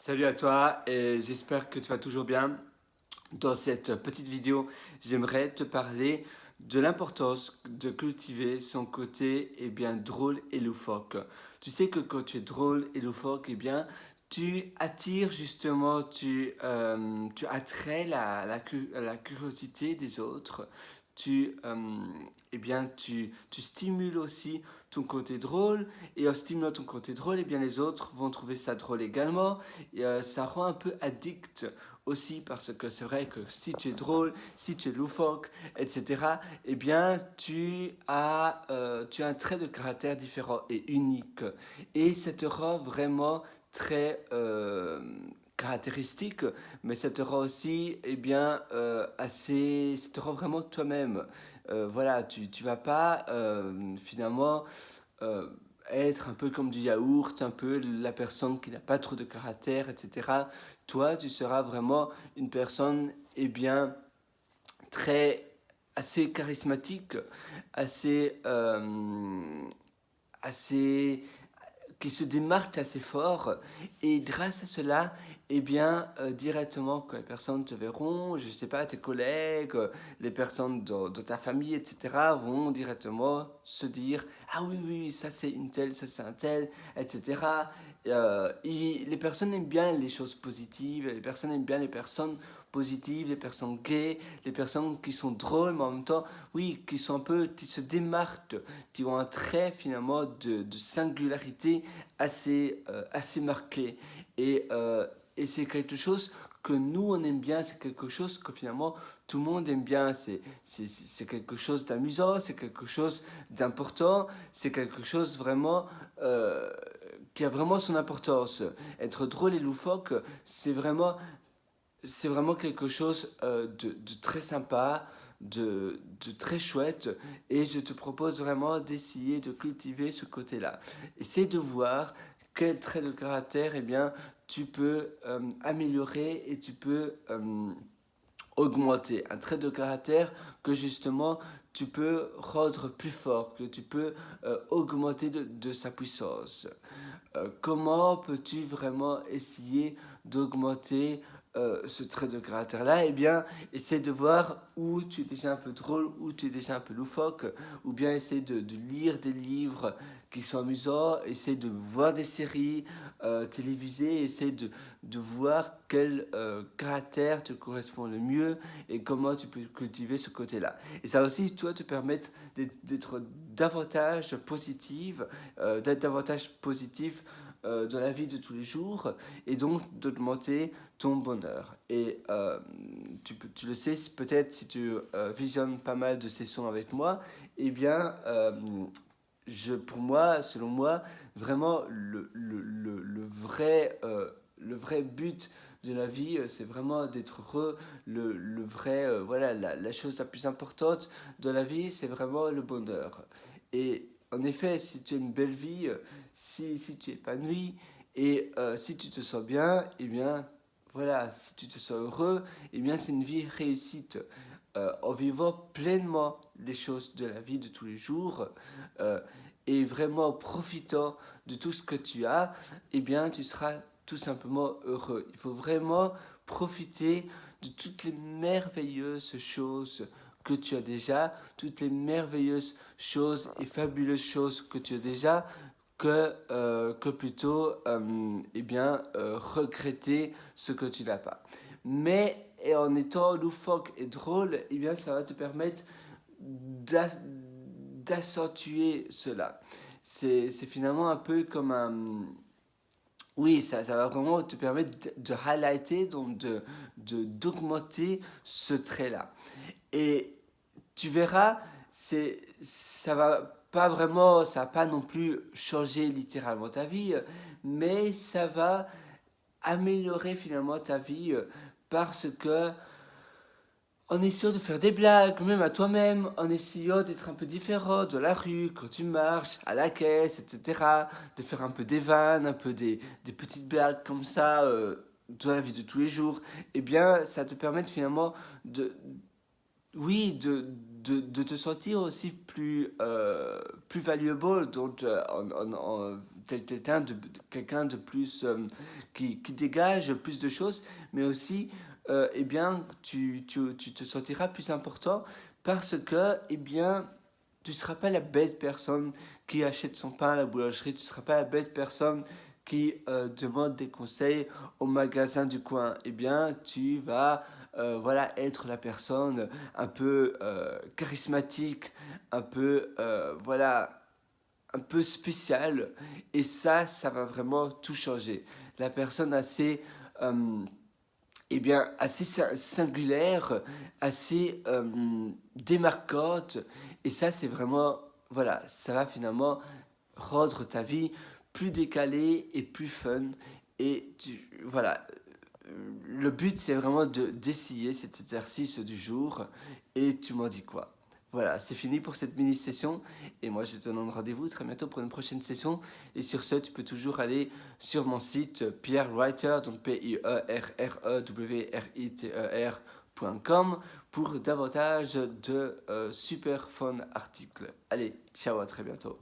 Salut à toi et j'espère que tu vas toujours bien. Dans cette petite vidéo, j'aimerais te parler de l'importance de cultiver son côté drôle et loufoque. Tu sais que quand tu es drôle et loufoque, tu attires justement, tu attrais la curiosité des autres. Tu, tu stimules aussi ton côté drôle et en stimulant ton côté drôle, les autres vont trouver ça drôle également. Et ça rend un peu addict aussi parce que c'est vrai que si tu es drôle, si tu es loufoque, etc., tu as un trait de caractère différent et unique. Et ça te rend vraiment très caractéristique, mais ça te rend aussi, ça te rend vraiment toi-même. Voilà, tu vas pas finalement euh, être un peu comme du yaourt, un peu la personne qui n'a pas trop de caractère, etc. Toi, tu seras vraiment une personne, très, assez charismatique, assez, assez, qui se démarque assez fort. Et grâce à cela, directement, quand les personnes te verront, je sais pas, tes collègues, les personnes de ta famille, etc., vont directement se dire: ah oui, oui, oui, ça c'est une telle, ça c'est un tel, etc. Et les personnes aiment bien les choses positives, les personnes aiment bien les personnes positives, les personnes gays, les personnes qui sont drôles, mais en même temps, oui, qui sont un peu, qui se démarquent, qui ont un trait finalement de singularité assez marqué. Et, euh, et c'est quelque chose que nous on aime bien, c'est quelque chose que finalement tout le monde aime bien, c'est quelque chose d'amusant, c'est quelque chose d'important, c'est quelque chose vraiment qui a vraiment son importance. Être drôle et loufoque, c'est vraiment quelque chose de très sympa, de très chouette, et je te propose vraiment d'essayer de cultiver ce côté-là. Essaye de voir quel trait de caractère tu peux améliorer et tu peux augmenter. Un trait de caractère que justement tu peux rendre plus fort, que tu peux augmenter de sa puissance. Comment peux-tu vraiment essayer d'augmenter ce trait de caractère-là? Essaie de voir où tu es déjà un peu drôle, où tu es déjà un peu loufoque, ou bien essaie de lire des livres qui sont amusants, essaie de voir des séries télévisées, essaie de voir quel caractère te correspond le mieux et comment tu peux cultiver ce côté-là. Et ça aussi, toi, te permettre d'être davantage positive, d'être davantage positif dans la vie de tous les jours et donc d'augmenter ton bonheur. Et tu le sais, peut-être si tu visionnes pas mal de sessions avec moi, eh bien, pour moi, selon moi, vraiment le vrai but de la vie, c'est vraiment d'être heureux. Le vrai, voilà, la chose la plus importante de la vie, c'est vraiment le bonheur. Et en effet, si tu as une belle vie, si tu es épanoui et si tu te sens bien, voilà, si tu te sens heureux, c'est une vie réussite. En vivant pleinement les choses de la vie de tous les jours euh, et vraiment profitant de tout ce que tu as, tu seras tout simplement heureux. Il faut vraiment profiter de toutes les merveilleuses choses que tu as déjà, toutes les merveilleuses choses et fabuleuses choses que tu as déjà, que plutôt regretter ce que tu n'as pas. Mais et en étant loufoque et drôle, ça va te permettre d'accentuer cela. C'est finalement un peu comme un... Oui, ça va vraiment te permettre de highlighter, donc d'augmenter ce trait-là. Et tu verras, ça va pas non plus changer littéralement ta vie, mais ça va améliorer finalement ta vie parce que en essayant de faire des blagues, même à toi-même, en essayant d'être un peu différent dans la rue, quand tu marches, à la caisse, etc., de faire un peu des vannes, un peu des petites blagues comme ça, dans la vie de tous les jours, ça te permet finalement de, oui, de te sentir aussi plus valuable, donc quelqu'un de plus qui dégage plus de choses, mais aussi eh bien, tu te sentiras plus important parce que eh bien, tu ne seras pas la bête personne qui achète son pain à la boulangerie, tu ne seras pas la bête personne qui demande des conseils au magasin du coin. Eh bien, tu vas voilà, être la personne un peu charismatique, un peu voilà, un peu spéciale. Et ça va vraiment tout changer. La personne assez eh bien, assez singulière, assez démarquante. Et ça, c'est vraiment, voilà, ça va finalement rendre ta vie plus décalée et plus fun. Et voilà, le but, c'est vraiment d'essayer cet exercice du jour. Et tu m'en dis quoi? Voilà, c'est fini pour cette mini-session. Et moi, je te donne rendez-vous très bientôt pour une prochaine session. Et sur ce, tu peux toujours aller sur mon site Pierre Writer, donc PIERREWRITER.com pour davantage de super fun articles. Allez, ciao, à très bientôt.